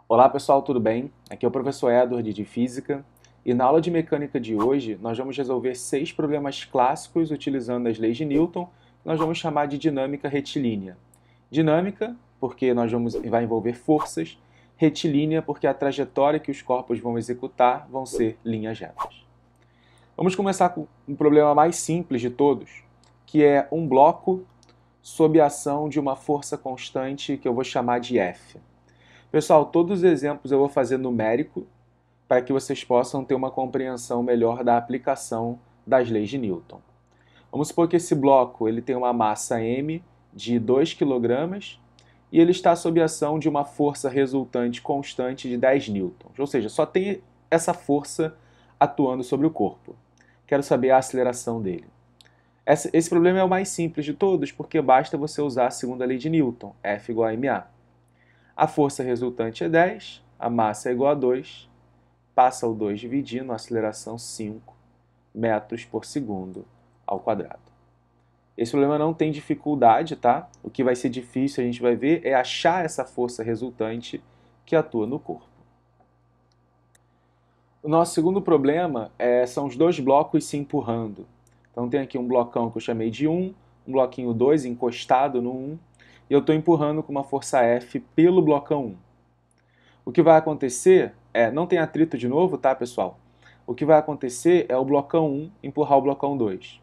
Olá pessoal, tudo bem? Aqui é o professor Edward de Física e na aula de mecânica de hoje nós vamos resolver 6 problemas clássicos utilizando as leis de Newton, que nós vamos chamar de dinâmica retilínea. Dinâmica, porque vai envolver forças, retilínea, porque a trajetória que os corpos vão executar vão ser linhas retas. Vamos começar com um problema mais simples de todos, que é um bloco sob a ação de uma força constante que eu vou chamar de F. Pessoal, todos os exemplos eu vou fazer numérico para que vocês possam ter uma compreensão melhor da aplicação das leis de Newton. Vamos supor que esse bloco ele tem uma massa m de 2 kg e ele está sob a ação de uma força resultante constante de 10 newtons. Ou seja, só tem essa força atuando sobre o corpo. Quero saber a aceleração dele. Esse problema é o mais simples de todos, porque basta você usar a segunda lei de Newton, F igual a ma. A força resultante é 10, a massa é igual a 2, passa o 2 dividindo, a aceleração 5 metros por segundo ao quadrado. Esse problema não tem dificuldade, tá? O que vai ser difícil, a gente vai ver, é achar essa força resultante que atua no corpo. O nosso segundo problema são os dois blocos se empurrando. Então tem aqui um blocão que eu chamei de 1, um bloquinho 2 encostado no 1, e eu estou empurrando com uma força F pelo blocão 1. O que vai acontecer não tem atrito de novo, tá, pessoal? O que vai acontecer é o blocão 1 empurrar o blocão 2.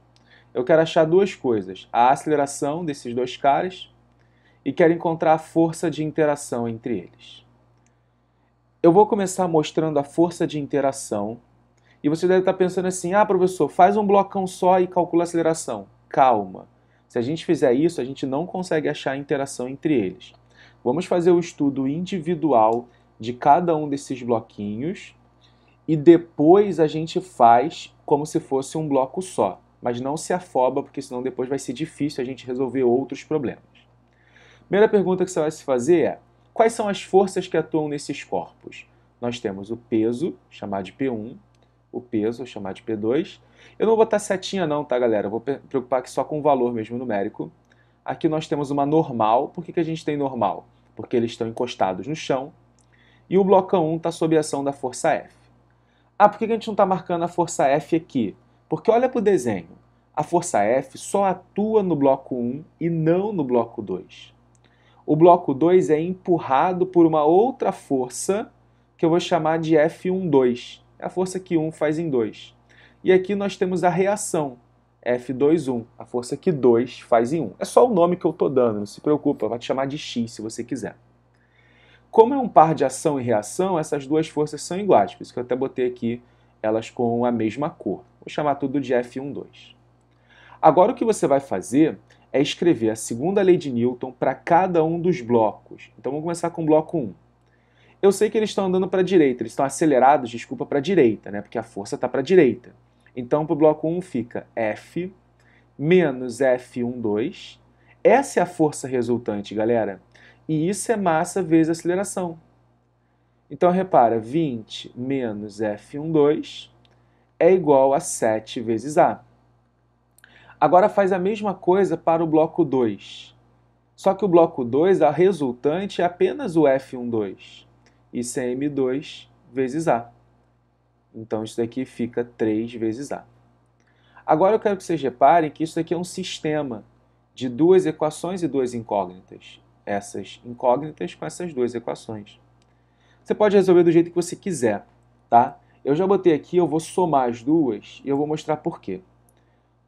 Eu quero achar duas coisas, a aceleração desses dois caras e quero encontrar a força de interação entre eles. Eu vou começar mostrando a força de interação e você deve estar pensando assim, professor, faz um blocão só e calcula a aceleração. Calma, se a gente fizer isso, a gente não consegue achar a interação entre eles. Vamos fazer o estudo individual de cada um desses bloquinhos e depois a gente faz como se fosse um bloco só. Mas não se afoba, porque senão depois vai ser difícil a gente resolver outros problemas. Primeira pergunta que você vai se fazer é: quais são as forças que atuam nesses corpos? Nós temos o peso, chamado de P1, o peso, chamado de P2. Eu não vou botar setinha não, tá, galera? Eu vou preocupar aqui só com o valor mesmo numérico. Aqui nós temos uma normal. Por que a gente tem normal? Porque eles estão encostados no chão. E o blocão 1 está sob a ação da força F. Por que a gente não está marcando a força F aqui? Porque olha para o desenho. A força F só atua no bloco 1 e não no bloco 2. O bloco 2 é empurrado por uma outra força que eu vou chamar de F12. É a força que 1 faz em 2. E aqui nós temos a reação, F21, a força que 2 faz em 1. É só o nome que eu estou dando, não se preocupa, vai te chamar de X se você quiser. Como é um par de ação e reação, essas duas forças são iguais, por isso que eu até botei aqui elas com a mesma cor. Vou chamar tudo de F12. Agora o que você vai fazer é escrever a segunda lei de Newton para cada um dos blocos. Então vamos começar com o bloco 1. Eu sei que eles estão andando para a direita, eles estão acelerados, desculpa, para a direita, né? Porque a força está para a direita. Então para o bloco 1 fica F menos F12. Essa é a força resultante, galera. E isso é massa vezes aceleração. Então repara, 20 menos F12 é igual a 7 vezes A. Agora faz a mesma coisa para o bloco 2. Só que o bloco 2, a resultante é apenas o F12. Isso é M2 vezes A. Então isso daqui fica 3 vezes A. Agora eu quero que vocês reparem que isso aqui é um sistema de duas equações e duas incógnitas. Essas incógnitas com essas duas equações. Você pode resolver do jeito que você quiser, tá? Eu já botei aqui, eu vou somar as duas e eu vou mostrar por quê.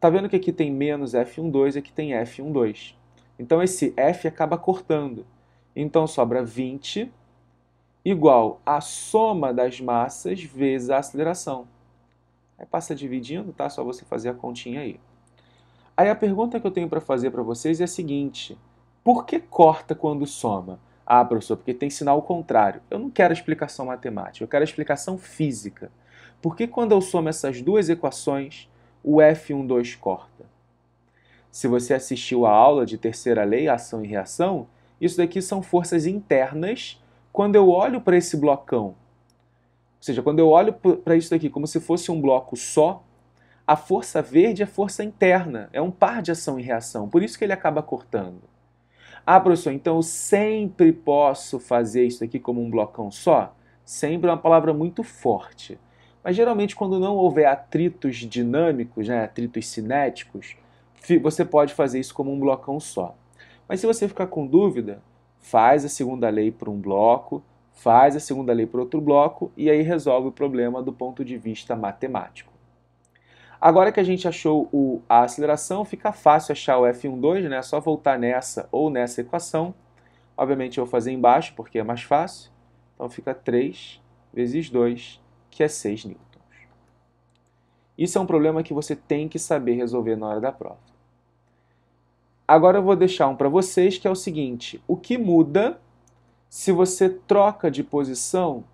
Tá vendo que aqui tem menos F12 e aqui tem F12. Então esse F acaba cortando. Então sobra 20 igual a soma das massas vezes a aceleração. Aí passa dividindo, tá? Só você fazer a continha aí. Aí a pergunta que eu tenho para fazer para vocês é a seguinte: por que corta quando soma? Professor, porque tem sinal contrário. Eu não quero explicação matemática, eu quero explicação física. Por que quando eu somo essas duas equações, o F12 corta? Se você assistiu a aula de terceira lei, ação e reação, isso daqui são forças internas quando eu olho para esse blocão. Ou seja, quando eu olho para isso daqui como se fosse um bloco só, a força verde é força interna, é um par de ação e reação, por isso que ele acaba cortando. Ah, professor, então eu sempre posso fazer isso aqui como um blocão só? Sempre é uma palavra muito forte. Mas geralmente quando não houver atritos dinâmicos, né, atritos cinéticos, você pode fazer isso como um blocão só. Mas se você ficar com dúvida, faz a segunda lei por um bloco, faz a segunda lei por outro bloco e aí resolve o problema do ponto de vista matemático. Agora que a gente achou a aceleração, fica fácil achar o F12, né? É só voltar nessa ou nessa equação. Obviamente eu vou fazer embaixo porque é mais fácil. Então fica 3 vezes 2, que é 6 newtons. Isso é um problema que você tem que saber resolver na hora da prova. Agora eu vou deixar um para vocês que é o seguinte: o que muda se você troca de posição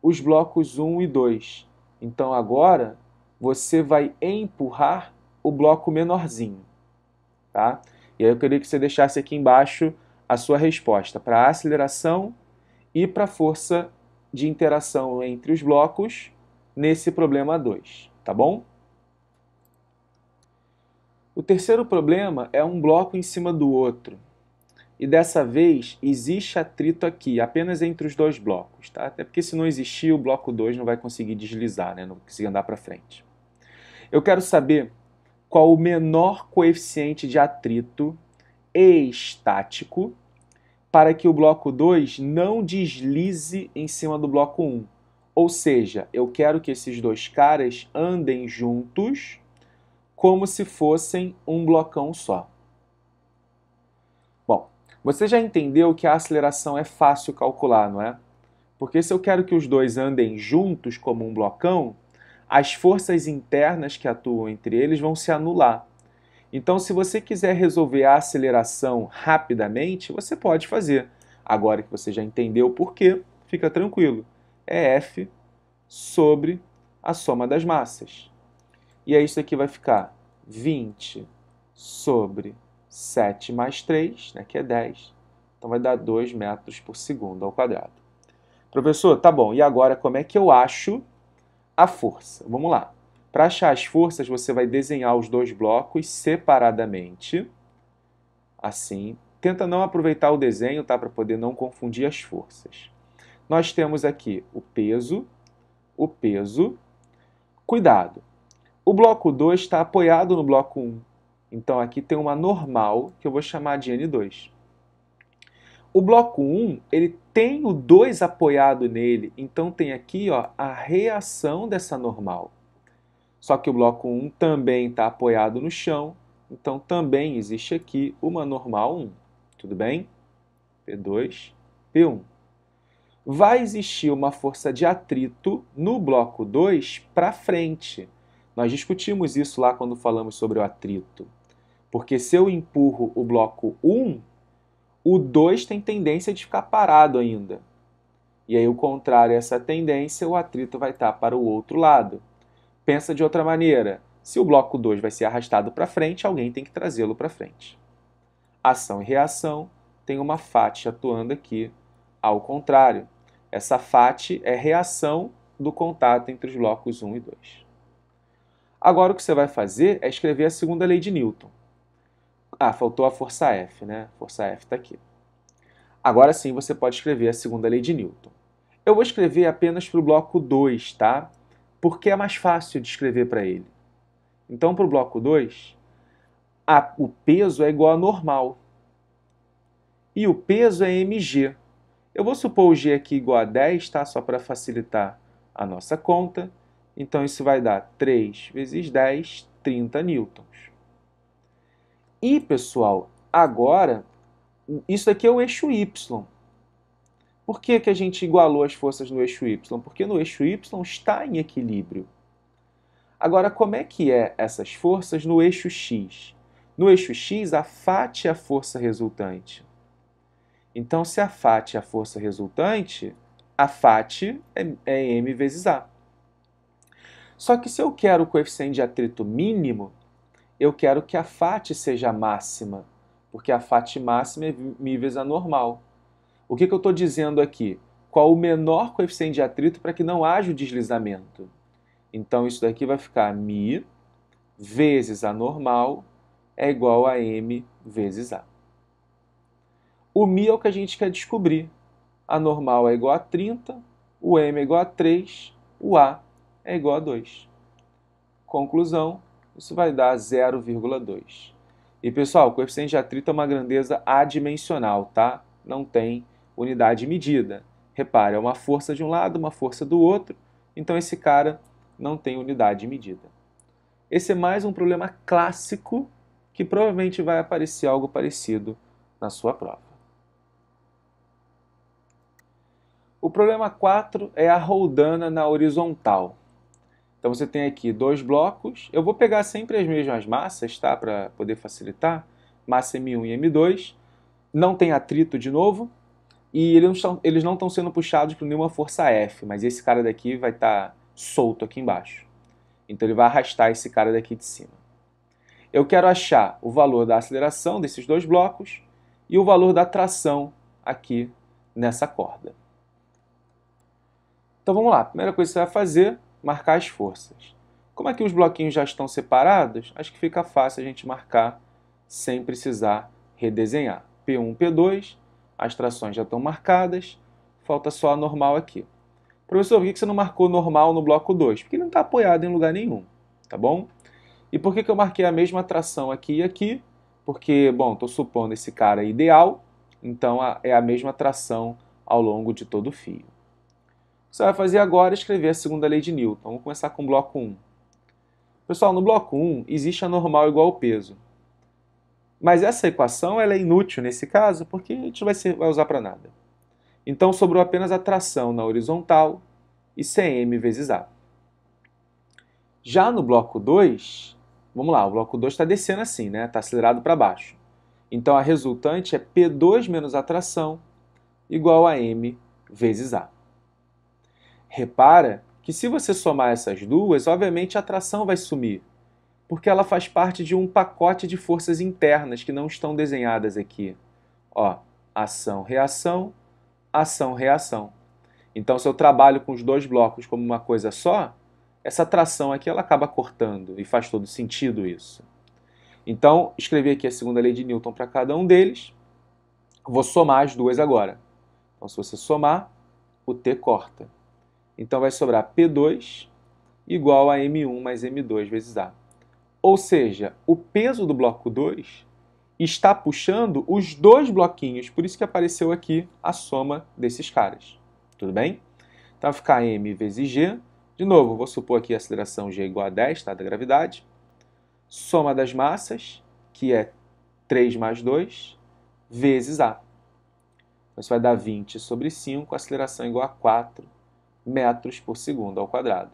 os blocos 1 e 2? Então agora você vai empurrar o bloco menorzinho, tá? E aí eu queria que você deixasse aqui embaixo a sua resposta para a aceleração e para a força de interação entre os blocos nesse problema 2, tá bom? O terceiro problema é um bloco em cima do outro. E dessa vez existe atrito aqui, apenas entre os dois blocos, tá? Até porque se não existir, o bloco 2 não vai conseguir deslizar, né? Não vai conseguir andar para frente. Eu quero saber qual o menor coeficiente de atrito estático para que o bloco 2 não deslize em cima do bloco 1. Ou seja, eu quero que esses dois caras andem juntos como se fossem um blocão só. Bom, você já entendeu que a aceleração é fácil calcular, não é? Porque se eu quero que os dois andem juntos como um blocão, as forças internas que atuam entre eles vão se anular. Então, se você quiser resolver a aceleração rapidamente, você pode fazer. Agora que você já entendeu o porquê, fica tranquilo. É F sobre a soma das massas. E aí isso aqui vai ficar 20 sobre 7 mais 3, né, que é 10. Então vai dar 2 metros por segundo ao quadrado. Professor, tá bom. E agora como é que eu acho a força? Vamos lá. Para achar as forças, você vai desenhar os dois blocos separadamente, assim. Tenta não aproveitar o desenho, tá? Para poder não confundir as forças. Nós temos aqui o peso. Cuidado! O bloco 2 está apoiado no bloco 1. Então aqui tem uma normal, que eu vou chamar de N2. O bloco 1, ele tem o 2 apoiado nele, então tem aqui ó, a reação dessa normal. Só que o bloco 1 também está apoiado no chão, então também existe aqui uma normal 1. Tudo bem? P2, P1. Vai existir uma força de atrito no bloco 2 para frente. Nós discutimos isso lá quando falamos sobre o atrito. Porque se eu empurro o bloco 1, o 2 tem tendência de ficar parado ainda. E aí, o contrário a essa tendência, o atrito vai estar para o outro lado. Pensa de outra maneira. Se o bloco 2 vai ser arrastado para frente, alguém tem que trazê-lo para frente. Ação e reação tem uma FAT atuando aqui ao contrário. Essa FAT é reação do contato entre os blocos 1 e 2. Agora o que você vai fazer é escrever a segunda lei de Newton. Ah, faltou a força F, né? A força F está aqui. Agora sim você pode escrever a segunda lei de Newton. Eu vou escrever apenas para o bloco 2, tá? Porque é mais fácil de escrever para ele. Então, para o bloco 2, o peso é igual a normal. E o peso é mg. Eu vou supor o g aqui igual a 10, tá? Só para facilitar a nossa conta. Então, isso vai dar 3 vezes 10, 30 newtons. E, pessoal, agora, isso aqui é o eixo y. Por que que a gente igualou as forças no eixo y? Porque no eixo y está em equilíbrio. Agora, como é que é essas forças no eixo x? No eixo x, a FAT é a força resultante. Então, se a FAT é a força resultante, a FAT é m vezes a. Só que se eu quero o coeficiente de atrito mínimo, eu quero que a FAT seja máxima, porque a FAT máxima é m vezes a normal. O que eu estou dizendo aqui? Qual o menor coeficiente de atrito para que não haja o deslizamento? Então, isso daqui vai ficar μ vezes a normal é igual a m vezes a. O μ é o que a gente quer descobrir. A normal é igual a 30, o m é igual a 3, o a é igual a 2. Conclusão, isso vai dar 0,2. E pessoal, o coeficiente de atrito é uma grandeza adimensional, tá? Não tem unidade medida. Repare, é uma força de um lado, uma força do outro, então esse cara não tem unidade medida. Esse é mais um problema clássico que provavelmente vai aparecer algo parecido na sua prova. O problema 4 é a roldana na horizontal. Então você tem aqui dois blocos. Eu vou pegar sempre as mesmas massas, tá? Para poder facilitar. Massa M1 e M2. Não tem atrito de novo. E eles não estão sendo puxados por nenhuma força F, mas esse cara daqui vai estar solto aqui embaixo. Então ele vai arrastar esse cara daqui de cima. Eu quero achar o valor da aceleração desses dois blocos e o valor da tração aqui nessa corda. Então vamos lá, a primeira coisa que você vai fazer, marcar as forças. Como aqui os bloquinhos já estão separados, acho que fica fácil a gente marcar sem precisar redesenhar. P1, P2, as trações já estão marcadas, falta só a normal aqui. Professor, por que você não marcou normal no bloco 2? Porque ele não está apoiado em lugar nenhum, tá bom? E por que eu marquei a mesma tração aqui e aqui? Porque, bom, estou supondo esse cara ideal, então é a mesma tração ao longo de todo o fio. O que você vai fazer agora é escrever a segunda lei de Newton. Vamos começar com o bloco 1. Pessoal, no bloco 1 existe a normal igual ao peso. Mas essa equação ela é inútil nesse caso, porque a gente não vai usar para nada. Então sobrou apenas a tração na horizontal e Cm vezes A. Já no bloco 2, vamos lá, o bloco 2 está descendo assim, né? Está acelerado para baixo. Então a resultante é P2 menos a tração igual a M vezes A. Repara que se você somar essas duas, obviamente a tração vai sumir, porque ela faz parte de um pacote de forças internas que não estão desenhadas aqui. Ó, ação, reação, ação, reação. Então, se eu trabalho com os dois blocos como uma coisa só, essa tração aqui ela acaba cortando e faz todo sentido isso. Então, escrevi aqui a segunda lei de Newton para cada um deles. Vou somar as duas agora. Então, se você somar, o T corta. Então, vai sobrar P2 igual a M1 mais M2 vezes A. Ou seja, o peso do bloco 2 está puxando os dois bloquinhos, por isso que apareceu aqui a soma desses caras. Tudo bem? Então vai ficar M vezes G. De novo, vou supor aqui a aceleração G igual a 10, tá, da gravidade. Soma das massas, que é 3 mais 2, vezes A. Então isso vai dar 20 sobre 5, aceleração igual a 4 metros por segundo ao quadrado.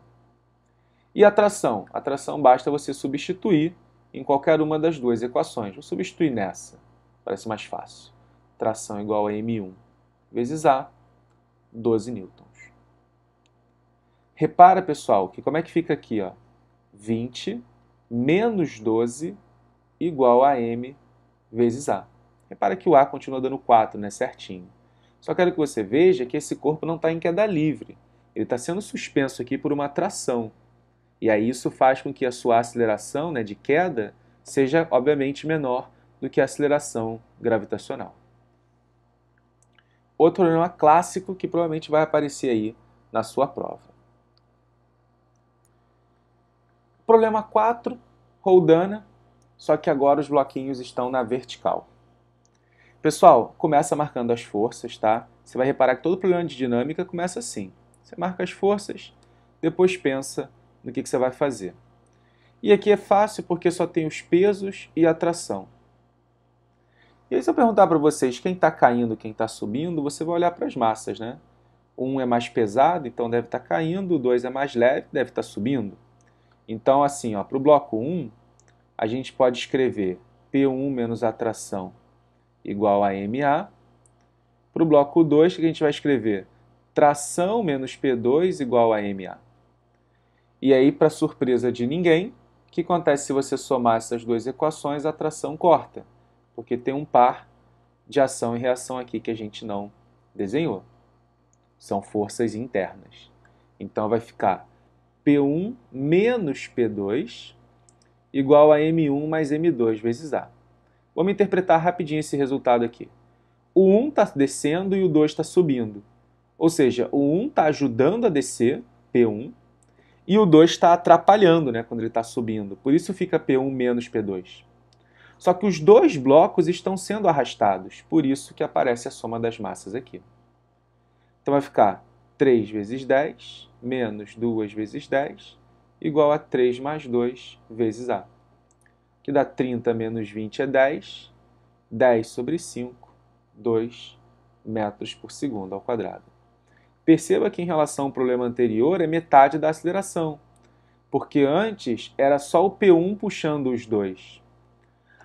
E a tração? A tração basta você substituir em qualquer uma das duas equações. Vou substituir nessa, parece mais fácil. Tração igual a M1 vezes A, 12 newtons. Repara, pessoal, que como é que fica aqui? Ó? 20 menos 12 igual a M vezes A. Repara que o A continua dando 4, né? Certinho. Só quero que você veja que esse corpo não está em queda livre. Ele está sendo suspenso aqui por uma tração. E aí isso faz com que a sua aceleração, né, de queda seja, obviamente, menor do que a aceleração gravitacional. Outro problema clássico que provavelmente vai aparecer aí na sua prova. Problema 4, roldana, só que agora os bloquinhos estão na vertical. Pessoal, começa marcando as forças, tá? Você vai reparar que todo problema de dinâmica começa assim. Você marca as forças, depois pensa no que você vai fazer. E aqui é fácil porque só tem os pesos e a tração. E aí se eu perguntar para vocês quem está caindo, quem está subindo, você vai olhar para as massas, né? Um é mais pesado, então deve estar caindo, o 2 é mais leve, deve estar subindo. Então assim, para o bloco 1, a gente pode escrever P1 menos a tração igual a MA. Para o bloco 2, que a gente vai escrever tração menos P2 igual a MA. E aí, para surpresa de ninguém, o que acontece se você somar essas duas equações? A tração corta, porque tem um par de ação e reação aqui que a gente não desenhou. São forças internas. Então vai ficar P1 menos P2 igual a M1 mais M2 vezes A. Vamos interpretar rapidinho esse resultado aqui. o 1 está descendo e o 2 está subindo. Ou seja, o 1 está ajudando a descer, P1, e o 2 está atrapalhando, né, quando ele está subindo. Por isso fica P1 menos P2. Só que os dois blocos estão sendo arrastados, por isso que aparece a soma das massas aqui. Então vai ficar 3 vezes 10 menos 2 vezes 10 igual a 3 mais 2 vezes A. Que dá 30 menos 20 é 10, 10 sobre 5, 2 metros por segundo ao quadrado. Perceba que em relação ao problema anterior é metade da aceleração, porque antes era só o P1 puxando os dois.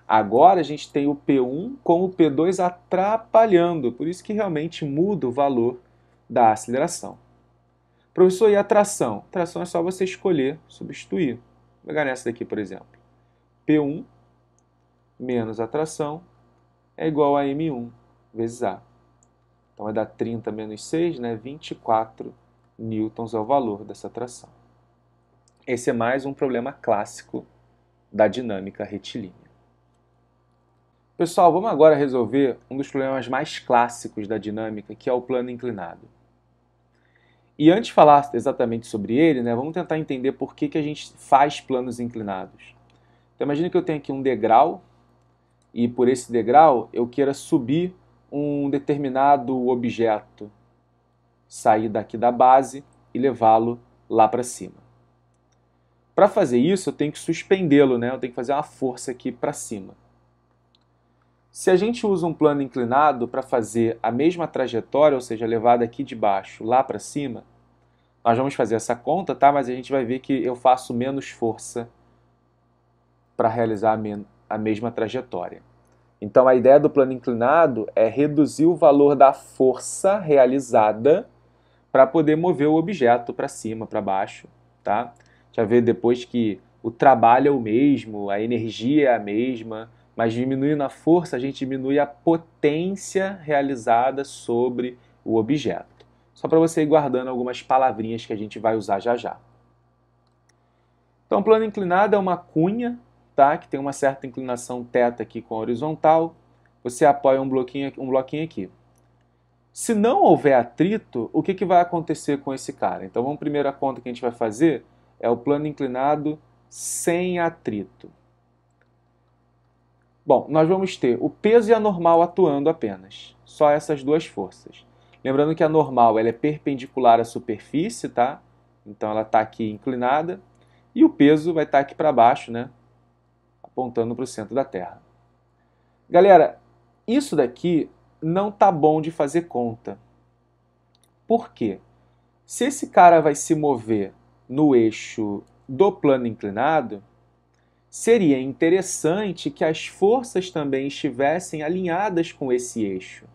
Agora a gente tem o P1 com o P2 atrapalhando, por isso que realmente muda o valor da aceleração. Professor, e a tração? A tração é só você escolher, substituir. Vou pegar nessa daqui, por exemplo. P1 menos a tração é igual a M1 vezes A. Então vai dar 30 menos 6, né? 24 newtons é o valor dessa tração. Esse é mais um problema clássico da dinâmica retilínea. Pessoal, vamos agora resolver um dos problemas mais clássicos da dinâmica, que é o plano inclinado. E antes de falar exatamente sobre ele, né, vamos tentar entender por que a gente faz planos inclinados. Então imagine que eu tenho aqui um degrau, e por esse degrau eu queira subir um determinado objeto, sair daqui da base e levá-lo lá para cima. Para fazer isso eu tenho que suspendê-lo, né? Eu tenho que fazer uma força aqui para cima. Se a gente usa um plano inclinado para fazer a mesma trajetória, ou seja, levar daqui de baixo lá para cima, nós vamos fazer essa conta, tá? Mas a gente vai ver que eu faço menos força para realizar a mesma trajetória. Então a ideia do plano inclinado é reduzir o valor da força realizada para poder mover o objeto para cima, para baixo, tá? Já vê depois que o trabalho é o mesmo, a energia é a mesma, mas diminuindo a força, a gente diminui a potência realizada sobre o objeto. Só para você ir guardando algumas palavrinhas que a gente vai usar já já. Então, o plano inclinado é uma cunha, tá? Que tem uma certa inclinação θ aqui com a horizontal. Você apoia um bloquinho aqui. Se não houver atrito, o que vai acontecer com esse cara? Então, vamos primeiro a conta que a gente vai fazer é o plano inclinado sem atrito. Bom, nós vamos ter o peso e a normal atuando apenas. Só essas duas forças. Lembrando que a normal ela é perpendicular à superfície, tá? Então ela está aqui inclinada. E o peso vai estar aqui para baixo, né? Apontando para o centro da Terra. Galera, isso daqui não tá bom de fazer conta. Por quê? Se esse cara vai se mover no eixo do plano inclinado, seria interessante que as forças também estivessem alinhadas com esse eixo.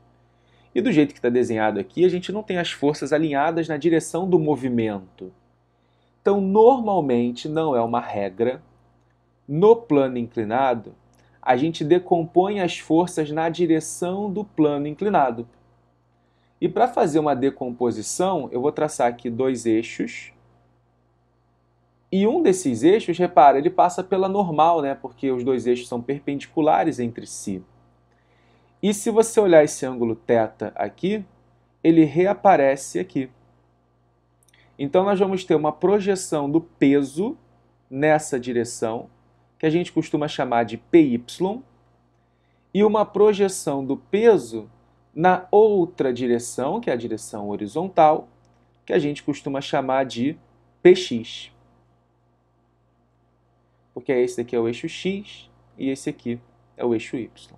E do jeito que está desenhado aqui, a gente não tem as forças alinhadas na direção do movimento. Então, normalmente, não é uma regra, no plano inclinado, a gente decompõe as forças na direção do plano inclinado. E para fazer uma decomposição, eu vou traçar aqui dois eixos. E um desses eixos, repara, ele passa pela normal, né? Porque os dois eixos são perpendiculares entre si. E se você olhar esse ângulo θ aqui, ele reaparece aqui. Então nós vamos ter uma projeção do peso nessa direção, que a gente costuma chamar de PY, e uma projeção do peso na outra direção, que é a direção horizontal, que a gente costuma chamar de PX. Porque esse aqui é o eixo X e esse aqui é o eixo Y.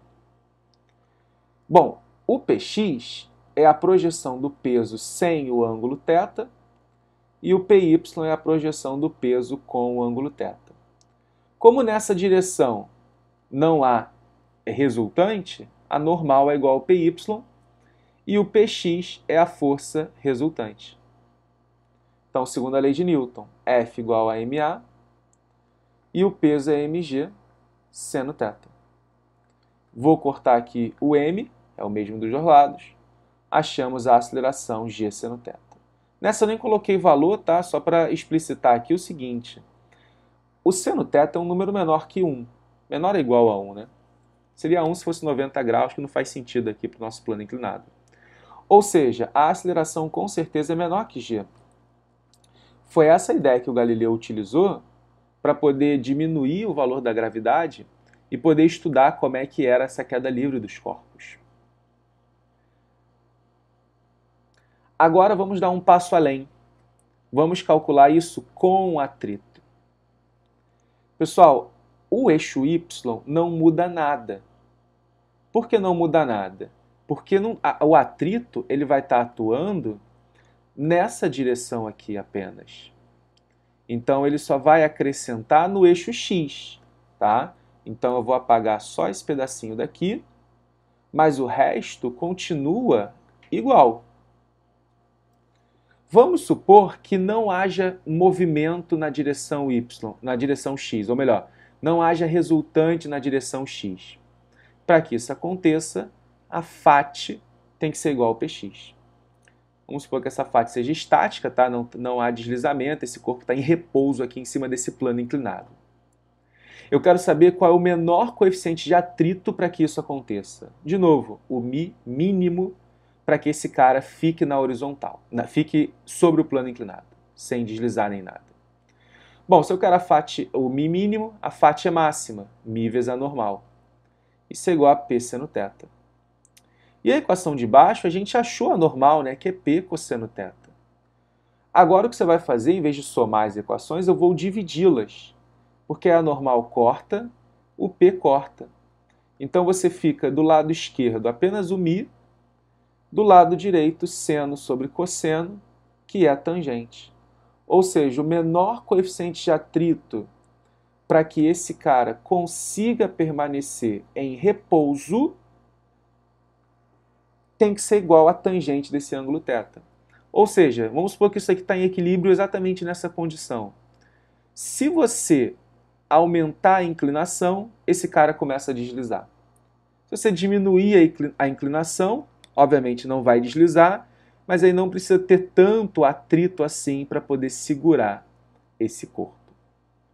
Bom, o PX é a projeção do peso sem o ângulo θ e o PY é a projeção do peso com o ângulo θ. Como nessa direção não há resultante, a normal é igual ao PY e o PX é a força resultante. Então, segundo a lei de Newton, F igual a ma e o peso é mg seno θ. Vou cortar aqui o m, é o mesmo dos dois lados. Achamos a aceleração g seno θ. Nessa eu nem coloquei valor, tá? Só para explicitar aqui o seguinte. O seno θ é um número menor que 1. Menor ou igual a 1, né? Seria 1 se fosse 90 graus, que não faz sentido aqui para o nosso plano inclinado. Ou seja, a aceleração com certeza é menor que g. Foi essa a ideia que o Galileu utilizou para poder diminuir o valor da gravidade e poder estudar como é que era essa queda livre dos corpos. Agora vamos dar um passo além. Vamos calcular isso com atrito. Pessoal, o eixo y não muda nada. Por que não muda nada? Porque o atrito ele vai estar atuando nessa direção aqui apenas. Então ele só vai acrescentar no eixo x, tá? Então eu vou apagar só esse pedacinho daqui, mas o resto continua igual. Vamos supor que não haja movimento na direção y, na direção x, ou melhor, não haja resultante na direção x. Para que isso aconteça, a φ tem que ser igual ao px. Vamos supor que essa φ seja estática, tá? Não há deslizamento, esse corpo está em repouso aqui em cima desse plano inclinado. Eu quero saber qual é o menor coeficiente de atrito para que isso aconteça. De novo, o μ mínimo para que esse cara fique na horizontal, fique sobre o plano inclinado, sem deslizar nem nada. Bom, se eu quero o μ mínimo, a φ é máxima, μ vezes a normal. Isso é igual a P seno θ. E a equação de baixo, a gente achou a normal, né, que é P cosseno θ. Agora o que você vai fazer, em vez de somar as equações, eu vou dividi-las. Porque a normal corta, o P corta. Então você fica do lado esquerdo apenas o μ, do lado direito seno sobre cosseno, que é a tangente. Ou seja, o menor coeficiente de atrito para que esse cara consiga permanecer em repouso tem que ser igual à tangente desse ângulo θ. Ou seja, vamos supor que isso aqui está em equilíbrio exatamente nessa condição. Se você aumentar a inclinação, esse cara começa a deslizar. Se você diminuir a inclinação, obviamente não vai deslizar, mas aí não precisa ter tanto atrito assim para poder segurar esse corpo.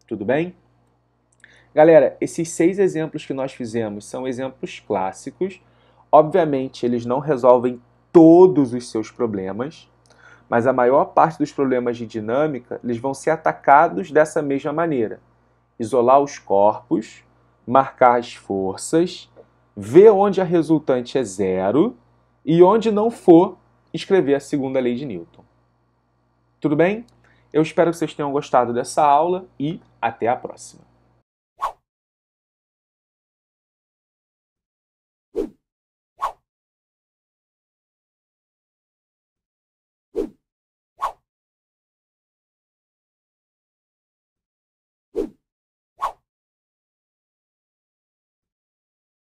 Tudo bem? Galera, esses 6 exemplos que nós fizemos são exemplos clássicos. Obviamente, eles não resolvem todos os seus problemas, mas a maior parte dos problemas de dinâmica eles vão ser atacados dessa mesma maneira. Isolar os corpos, marcar as forças, ver onde a resultante é zero e onde não for, escrever a segunda lei de Newton. Tudo bem? Eu espero que vocês tenham gostado dessa aula e até a próxima.